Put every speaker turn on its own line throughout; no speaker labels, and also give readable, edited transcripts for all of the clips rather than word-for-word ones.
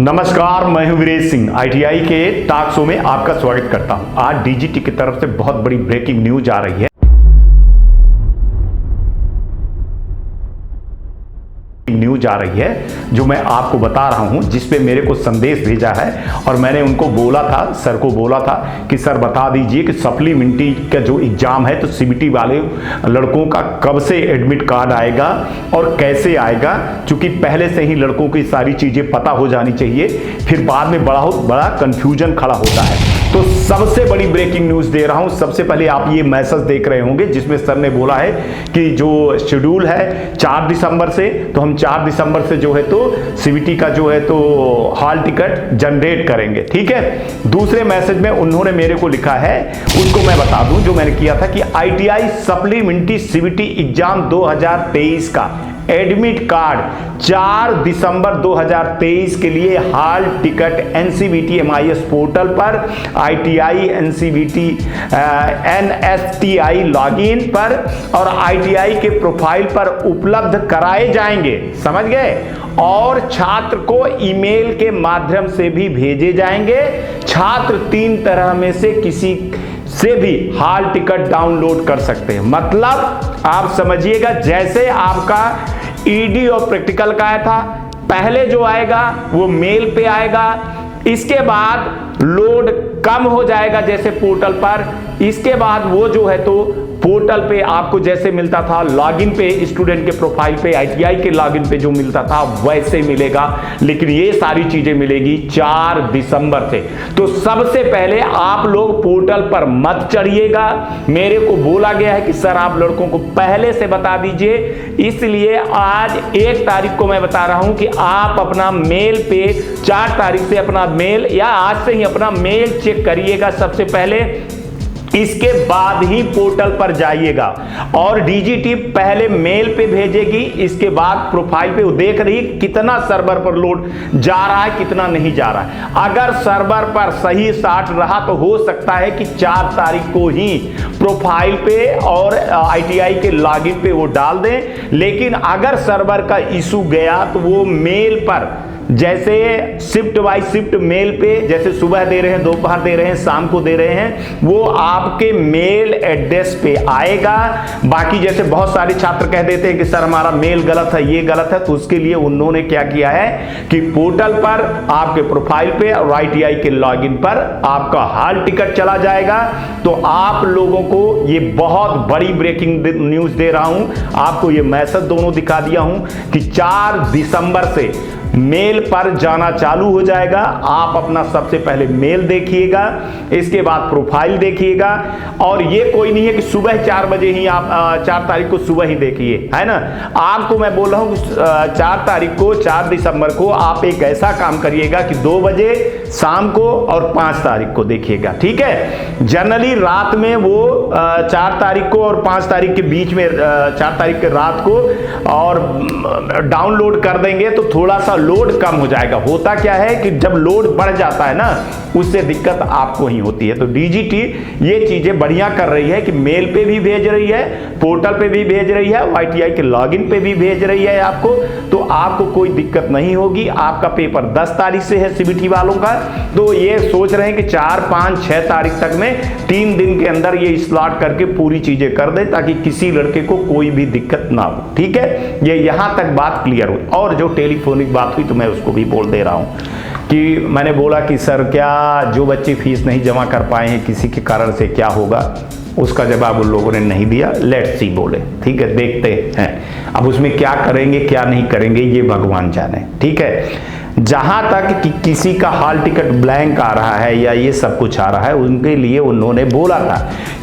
नमस्कार, मैं हूं वीरेश सिंह। आईटीआई के टॉक शो में आपका स्वागत करता हूं। आज डीजीटी की तरफ से बहुत बड़ी ब्रेकिंग न्यूज आ रही है। न्यूज आ रही है जो मैं आपको बता रहा हूं, जिसपे मेरे को संदेश भेजा है और मैंने उनको बोला था, सर को बोला था कि सर बता दीजिए कि सप्लीमेंट्री का जो एग्जाम है तो सीबीटी वाले लड़कों का कब से एडमिट कार्ड आएगा और कैसे आएगा, क्योंकि पहले से ही लड़कों की सारी चीजें पता हो जानी चाहिए, फिर बाद में बहुत बड़ा कंफ्यूजन खड़ा होता है। तो सबसे बड़ी ब्रेकिंग न्यूज दे रहा हूं। सबसे पहले आप ये मैसेज देख रहे होंगे जिसमें सर ने बोला है कि जो शेड्यूल है 4 दिसंबर से, तो हम 4 दिसंबर से जो है तो सीबीटी का जो है तो हॉल टिकट जनरेट करेंगे। ठीक है। दूसरे मैसेज में उन्होंने मेरे को लिखा है, उसको मैं बता दूं जो मैंने किया था कि आईटीआई सप्लीमेंट्री सीबीटी एग्जाम 2023 का एडमिट कार्ड 4 दिसंबर 2023 के लिए hall ticket NCVT MIS portal पर आईटीआई एनसीवीटी एनएसटीआई लॉगिन पर और आईटीआई के प्रोफाइल पर उपलब्ध कराए जाएंगे। समझ गए। और छात्र को ईमेल के माध्यम से भी भेजे जाएंगे। छात्र 3 तरह में से किसी से भी हॉल टिकट डाउनलोड कर सकते हैं। मतलब आप समझिएगा, जैसे आपका ईडी और प्रैक्टिकल का आया था, पहले जो आएगा वो मेल पे आएगा, इसके बाद लोड कम हो जाएगा जैसे पोर्टल पर, इसके बाद वो जो है तो पोर्टल पे आपको जैसे मिलता था लॉगिन पे स्टूडेंट के प्रोफाइल पे आईटीआई के लॉगिन पे जो मिलता था वैसे मिलेगा, लेकिन ये सारी चीजें मिलेगी 4 दिसंबर से। तो सबसे पहले आप लोग पोर्टल पर मत चढ़िएगा। मेरे को बोला गया है कि सर आप लड़कों को पहले से बता दीजिए, इसलिए आज 1 तारीख को मैं बता रहा हूं कि आप अपना मेल पे 4 तारीख से अपना मेल या आज से ही अपना मेल चेक करिएगा सबसे पहले, इसके बाद ही पोर्टल पर जाइएगा। और डीजीटी पहले मेल पे भेजेगी, इसके बाद प्रोफाइल पे वो देख रही कितना सर्वर पर लोड जा रहा है, कितना नहीं जा रहा है। अगर सर्वर पर सही साठ रहा तो हो सकता है कि 4 तारीख को ही प्रोफाइल पे और आईटीआई के लॉगिन पे वो डाल दें। लेकिन अगर सर्वर का इशू गया तो वो मेल पर जैसे शिफ्ट बाय शिफ्ट मेल पे, जैसे सुबह दे रहे हैं, दोपहर दे रहे हैं, शाम को दे रहे हैं, वो आपके मेल एड्रेस पे आएगा। बाकी जैसे बहुत सारे छात्र कह देते हैं कि सर हमारा मेल गलत है, ये गलत है, तो उसके लिए उन्होंने क्या किया है कि पोर्टल पर आपके प्रोफाइल पे और आईटीआई के लॉगिन पर आपका हॉल टिकट चला जाएगा। तो आप लोगों को ये बहुत बड़ी ब्रेकिंग न्यूज दे रहा हूं, आपको ये मैसेज दोनों दिखा दिया हूं कि 4 दिसंबर से मेल पर जाना चालू हो जाएगा। आप अपना सबसे पहले मेल देखिएगा, इसके बाद प्रोफाइल देखिएगा। और ये कोई नहीं है कि सुबह 4 बजे ही आप 4 तारीख को सुबह ही देखिए, है ना। आपको मैं बोल रहा हूं कि 4 तारीख को 4 दिसंबर को आप एक ऐसा काम करिएगा कि 2 बजे शाम को और 5 तारीख को देखिएगा। ठीक है। जनरली रात में वो 4 तारीख को और 5 तारीख के बीच में 4 तारीख के रात को और डाउनलोड कर देंगे तो थोड़ा सा लोड कम हो जाएगा। होता क्या है कि जब लोड बढ़ जाता है ना, उससे दिक्कत आपको ही होती है। तो डीजीटी ये चीजें बढ़िया कर रही है कि मेल पे भी भेज रही है, पोर्टल पे भी भेज रही है, आईटीआई के लॉगिन पे भी भेज रही है आपको, तो आपको कोई दिक्कत नहीं होगी। आपका पेपर 10 तारीख से है सीबीटी वालों का, तो ये सोच रहे हैं कि 4, 5, 6 तारीख तक में 3 दिन के अंदर ये स्लॉट करके पूरी चीजें कर दे ताकि किसी लड़के को कोई भी दिक्कत ना हो। ठीक है। ये यहां तक बात क्लियर हुई। और जो टेलीफोनिक बात हुई तो मैं उसको भी बोल दे रहा हूं कि मैंने बोला कि सर क्या जो बच्चे फीस नहीं जमा कर पाए हैं किसी के कारण से क्या होगा, उसका जवाब उन लोगों ने नहीं दिया। लेट्स सी बोले। ठीक है, देखते हैं। अब उसमें क्या करेंगे क्या नहीं करेंगे ये भगवान जाने। ठीक है। जहां तक कि किसी का हॉल टिकट ब्लैंक आ रहा है या ये सब कुछ आ रहा है, उनके लिए उन्होंने बोला था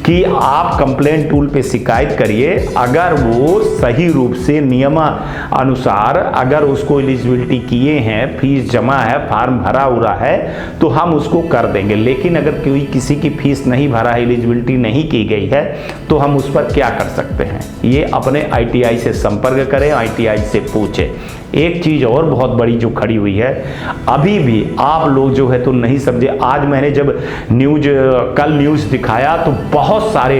कि आप कंप्लेंट टूल पे शिकायत करिए। अगर वो सही रूप से नियमानुसार अगर उसको एलिजिबिलिटी किए हैं, फीस जमा है, फॉर्म भरा हुआ है, तो हम उसको कर देंगे। लेकिन अगर कोई किसी की फीस नहीं भरा है, एलिजिबिलिटी नहीं की गई है, तो हम उस पर क्या कर सकते हैं। ये अपने आईटीआई से संपर्क करें, आईटीआई से पूछें। एक चीज और बहुत बड़ी जो खड़ी हुई है, अभी भी आप लोग जो है तो नहीं समझे। आज मैंने जब कल न्यूज दिखाया तो बहुत बहुत सारे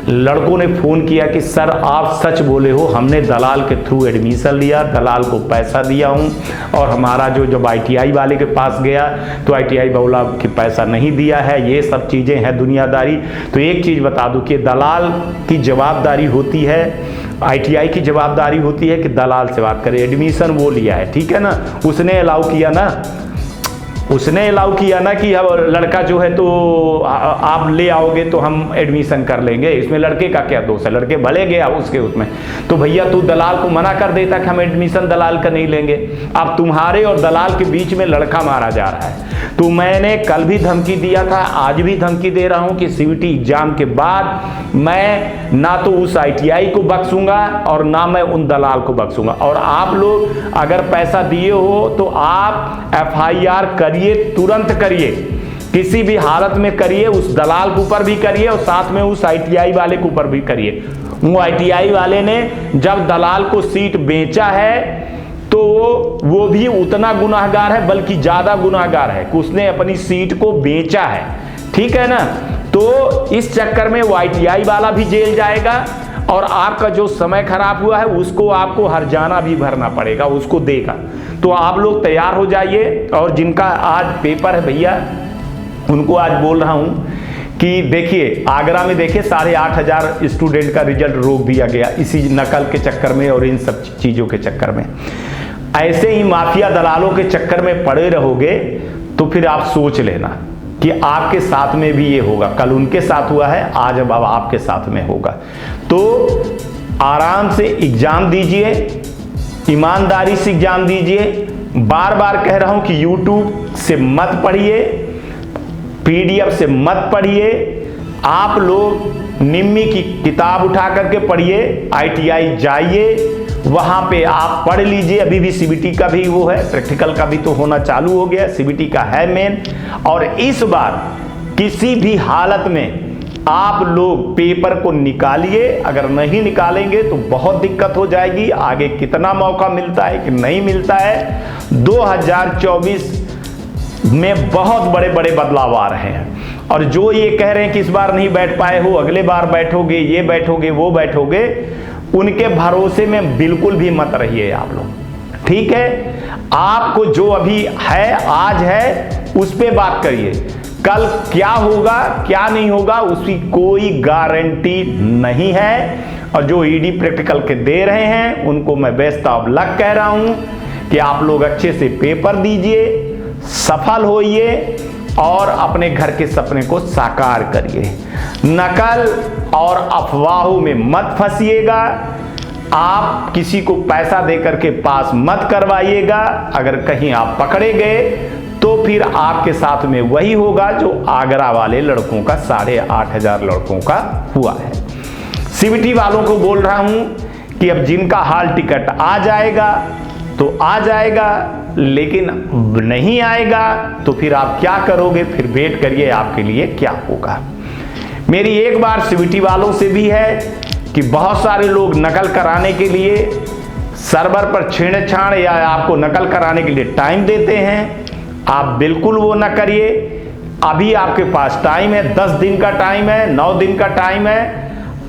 लड़कों ने फ़ोन किया कि सर आप सच बोले हो, हमने दलाल के थ्रू एडमिशन लिया, दलाल को पैसा दिया हूँ, और हमारा जब ITI वाले के पास गया तो ITI बोला कि पैसा नहीं दिया है। ये सब चीज़ें हैं दुनियादारी। तो एक चीज़ बता दूं कि दलाल की जवाबदारी होती है, ITI की जवाबदारी होती है कि दलाल से बात करें। एडमिशन वो लिया है, ठीक है ना, उसने अलाउ किया ना कि अब लड़का जो है तो आप ले आओगे तो हम एडमिशन कर लेंगे, इसमें लड़के का क्या दोष है? लड़के भले गया उसके उसमें, तो भैया तू दलाल को मना कर देता कि हम एडमिशन दलाल का नहीं लेंगे। अब तुम्हारे और दलाल के बीच में लड़का मारा जा रहा है। तो मैंने कल भी धमकी दिया था, आज भी धमकी दे रहा हूं कि CBT एग्जाम के बाद मैं ना तो उस ITI को बख्शूंगा और ना मैं उन दलाल को बख्शूंगा। और आप लोग अगर पैसा दिए हो तो आप FIR करिए, तुरंत करिए, किसी भी हालत में करिए, उस दलाल के ऊपर भी करिए और साथ में उस ITI वाले के ऊपर भी करिए। वो ITI वाले ने जब दलाल को सीट बेचा है तो वो भी उतना गुनाहगार है, बल्कि ज्यादा गुनाहगार है कि उसने अपनी सीट को बेचा है, ठीक है ना। तो इस चक्कर में वो ITI वाला भी जेल जाएगा और आपका जो समय खराब हुआ है उसको आपको हर्जाना भी भरना पड़ेगा, उसको देगा। तो आप लोग तैयार हो जाइए। और जिनका आज पेपर है भैया, उनको आज बोल रहा हूं कि देखिए आगरा में देखिए 8,500 स्टूडेंट का रिजल्ट रोक दिया गया इसी नकल के चक्कर में और इन सब चीज़ों के चक्कर में। ऐसे ही माफिया दलालों के चक्कर में पड़े रहोगे तो फिर आप सोच लेना कि आपके साथ में भी ये होगा। कल उनके साथ हुआ है, आज अब आपके साथ में होगा। तो आराम से एग्जाम दीजिए, ईमानदारी से एग्जाम दीजिए। बार बार कह रहा हूं कि YouTube से मत पढ़िए, PDF से मत पढ़िए, आप लोग निम्मी की किताब उठा करके पढ़िए, ITI जाइए, वहां पे आप पढ़ लीजिए। अभी भी CBT का भी वो है, प्रैक्टिकल का भी तो होना चालू हो गया, CBT का है मेन। और इस बार किसी भी हालत में आप लोग पेपर को निकालिए, अगर नहीं निकालेंगे तो बहुत दिक्कत हो जाएगी। आगे कितना मौका मिलता है कि नहीं मिलता है, 2024 में बहुत बड़े बड़े बदलाव आ रहे हैं। और जो ये कह रहे हैं कि इस बार नहीं बैठ पाए हो, अगले बार बैठोगे, ये बैठोगे, वो बैठोगे, उनके भरोसे में बिल्कुल भी मत रहिए आप लोग, ठीक है। आपको जो अभी है, आज है, उस पे बात करिए। कल क्या होगा क्या नहीं होगा उसकी कोई गारंटी नहीं है। और जो ED प्रैक्टिकल के दे रहे हैं उनको मैं बेस्ट ऑफ लक कह रहा हूं कि आप लोग अच्छे से पेपर दीजिए, सफल होइए और अपने घर के सपने को साकार करिए। नकल और अफवाहों में मत फंसिएगा। आप किसी को पैसा देकर के पास मत करवाइएगा। अगर कहीं आप पकड़े गए तो फिर आपके साथ में वही होगा जो आगरा वाले लड़कों का 8,500 लड़कों का हुआ है। CBT वालों को बोल रहा हूं कि अब जिनका हाल टिकट आ जाएगा तो आ जाएगा, लेकिन नहीं आएगा तो फिर आप क्या करोगे? फिर वेट करिए आपके लिए क्या होगा। मेरी एक बार CBT वालों से भी है कि बहुत सारे लोग नकल कराने के लिए सर्वर पर छेड़छाड़ या आपको नकल कराने के लिए टाइम देते हैं। आप बिल्कुल वो ना करिए। अभी आपके पास टाइम है, 10 दिन का टाइम है, 9 दिन का टाइम है।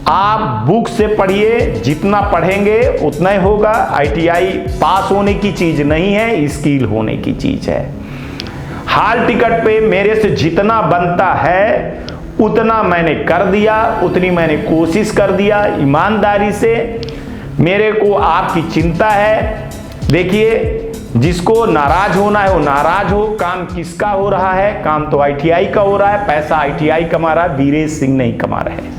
आप बुक से पढ़िए, जितना पढ़ेंगे उतना ही होगा। ITI पास होने की चीज नहीं है, स्किल होने की चीज है। हाल टिकट पे मेरे से जितना बनता है उतना मैंने कर दिया, उतनी मैंने कोशिश कर दिया ईमानदारी से। मेरे को आपकी चिंता है। देखिए, जिसको नाराज होना है वो नाराज हो। काम किसका हो रहा है? काम तो ITI का हो रहा है। पैसा ITI कमा रहा है, वीरेश सिंह नहीं कमा रहे हैं।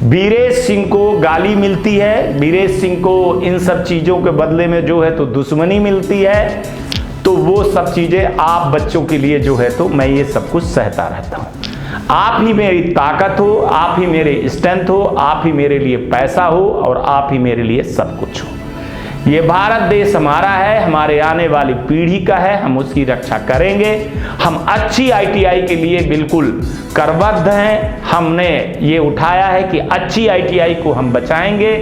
वीरेश सिंह को गाली मिलती है, वीरेश सिंह को इन सब चीजों के बदले में जो है तो दुश्मनी मिलती है। तो वो सब चीजें आप बच्चों के लिए जो है तो मैं ये सब कुछ सहता रहता हूँ। आप ही मेरी ताकत हो, आप ही मेरे स्ट्रेंथ हो, आप ही मेरे लिए पैसा हो और आप ही मेरे लिए सब कुछ हो। ये भारत देश हमारा है, हमारे आने वाली पीढ़ी का है, हम उसकी रक्षा करेंगे। हम अच्छी ITI के लिए बिल्कुल करबद्ध हैं। हमने ये उठाया है कि अच्छी ITI को हम बचाएंगे,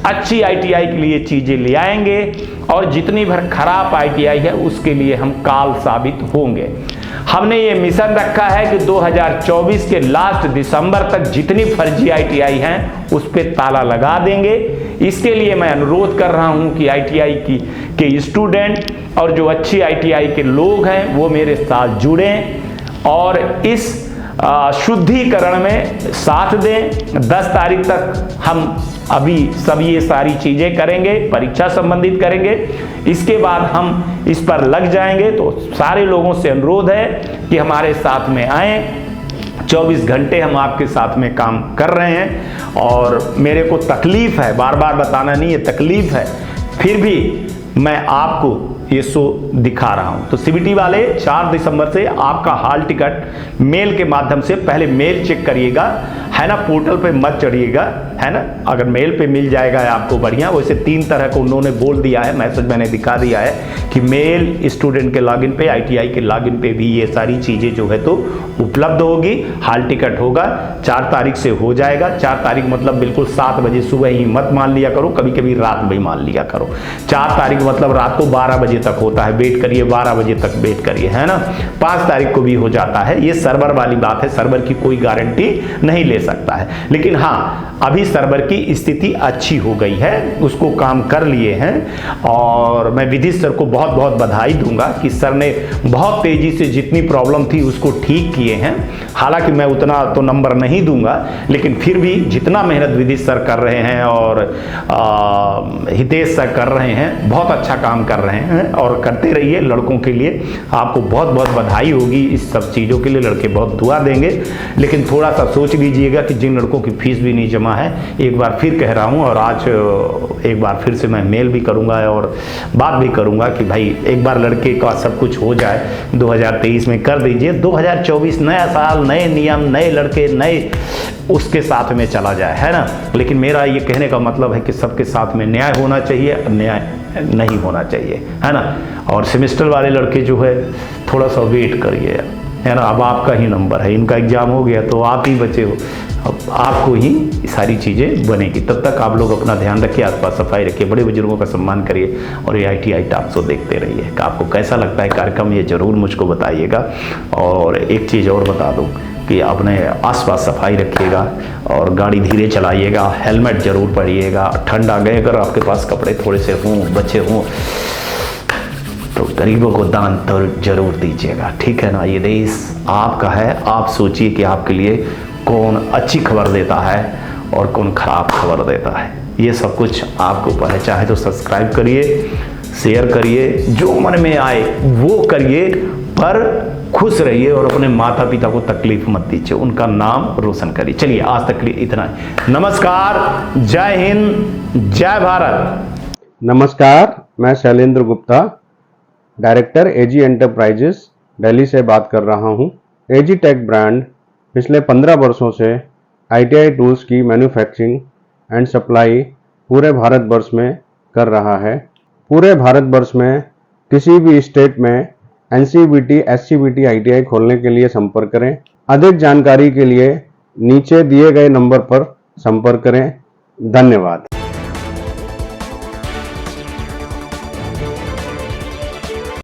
अच्छी ITI के लिए चीज़ें ले आएंगे और जितनी भर खराब ITI है उसके लिए हम काल साबित होंगे। हमने ये मिशन रखा है कि 2024 के लास्ट दिसंबर तक जितनी फर्जी ITI हैं उस पे ताला लगा देंगे। इसके लिए मैं अनुरोध कर रहा हूं कि ITI के स्टूडेंट और जो अच्छी ITI के लोग हैं वो मेरे साथ जुड़ें और इस शुद्धिकरण में साथ दें। 10 तारीख तक हम अभी सब ये सारी चीजें करेंगे, परीक्षा संबंधित करेंगे, इसके बाद हम इस पर लग जाएंगे। तो सारे लोगों से अनुरोध है कि हमारे साथ में आएं। 24 घंटे हम आपके साथ में काम कर रहे हैं और मेरे को तकलीफ है, बार बार बताना नहीं है, तकलीफ है, फिर भी मैं आपको ये शो दिखा रहा हूं। तो CBT वाले 4 दिसंबर से आपका हॉल टिकट मेल के माध्यम से, पहले मेल चेक करिएगा, है ना, पोर्टल पे मत चढ़िएगा, है ना। अगर मेल पे मिल जाएगा आपको बढ़िया। वैसे 3 तरह को उन्होंने बोल दिया है, मैसेज मैंने दिखा दिया है कि मेल स्टूडेंट के लॉगिन पे, ITI के लॉगिन पे भी ये सारी चीजें जो है तो उपलब्ध होगी। हॉल टिकट होगा 4 तारीख से हो जाएगा। 4 तारीख मतलब बिल्कुल 7 बजे सुबह ही मत मान लिया करो, कभी कभी रात में मान लिया करो। 4 तारीख मतलब रात को 12 बजे तक होता है, वेट करिए, 12 बजे तक वेट करिए, है ना। 5 तारीख को भी हो जाता है। ये सर्वर वाली बात है, सर्वर की कोई गारंटी नहीं ले सकता है, लेकिन हाँ अभी सर्वर की स्थिति अच्छी हो गई है, उसको काम कर लिए हैं और मैं विधि सर को बहुत बहुत बधाई दूंगा कि सर ने बहुत तेजी से जितनी प्रॉब्लम थी उसको ठीक किए हैं। हालांकि मैं उतना तो नंबर नहीं दूंगा, लेकिन फिर भी जितना मेहनत विधि सर कर रहे हैं और हितेश सर कर रहे हैं, बहुत अच्छा काम कर रहे हैं और करते रहिए। लड़कों के लिए आपको बहुत बहुत बधाई होगी इस सब चीज़ों के लिए, लड़के बहुत दुआ देंगे। लेकिन थोड़ा सा सोच लीजिएगा कि जिन लड़कों की फीस भी नहीं जमा है, एक बार फिर कह रहा हूं और आज एक बार फिर से मैं मेल भी करूंगा और बात भी करूंगा कि भाई एक बार लड़के का सब कुछ हो जाए, 2023 में कर दीजिए। 2024 नया साल, नए नियम, नए लड़के, नए उसके साथ में चला जाए, है ना। लेकिन मेरा ये कहने का मतलब है कि सबके साथ में न्याय होना चाहिए, अन्याय नहीं होना चाहिए, है ना। और सेमेस्टर वाले लड़के जो है थोड़ा सा वेट करिए, है ना। अब आपका ही नंबर है, इनका एग्जाम हो गया तो आप ही बचे हो, अब आपको ही सारी चीज़ें बनेगी। तब तक आप लोग अपना ध्यान रखिए, आसपास सफाई रखिए, बड़े बुजुर्गों का सम्मान करिए और ये ITI टॉक शो देखते रहिए। आपको कैसा लगता है कार्यक्रम, ये जरूर मुझको बताइएगा। और एक चीज़ और बता दूं कि अपने आसपास सफाई रखिएगा और गाड़ी धीरे चलाइएगा, हेलमेट जरूर पहनिएगा। ठंड आ गए, अगर आपके पास कपड़े थोड़े से हों, बचे हों, तो गरीबों को दान तो जरूर दीजिएगा, ठीक है ना। ये देश आपका है, आप सोचिए कि आपके लिए कौन अच्छी खबर देता है और कौन खराब खबर देता है। ये सब कुछ आपके ऊपर है। चाहे तो सब्सक्राइब करिए, शेयर करिए, जो मन में आए वो करिए, पर खुश रहिए और अपने माता पिता को तकलीफ मत दीजिए, उनका नाम रोशन करिए। चलिए आज तक के लिए इतना ही। नमस्कार, जय हिंद, जय भारत।
नमस्कार, मैं Shailendra Gupta, director AG enterprises Delhi से बात कर रहा हूं। AG टेक ब्रांड पिछले 15 वर्षों से ITI टूल्स की मैन्युफैक्चरिंग एंड सप्लाई पूरे भारतवर्ष में कर रहा है। पूरे भारतवर्ष में किसी भी स्टेट में NCVT, SCVT ITI खोलने के लिए संपर्क करें। अधिक जानकारी के लिए नीचे दिए गए नंबर पर संपर्क करें। धन्यवाद।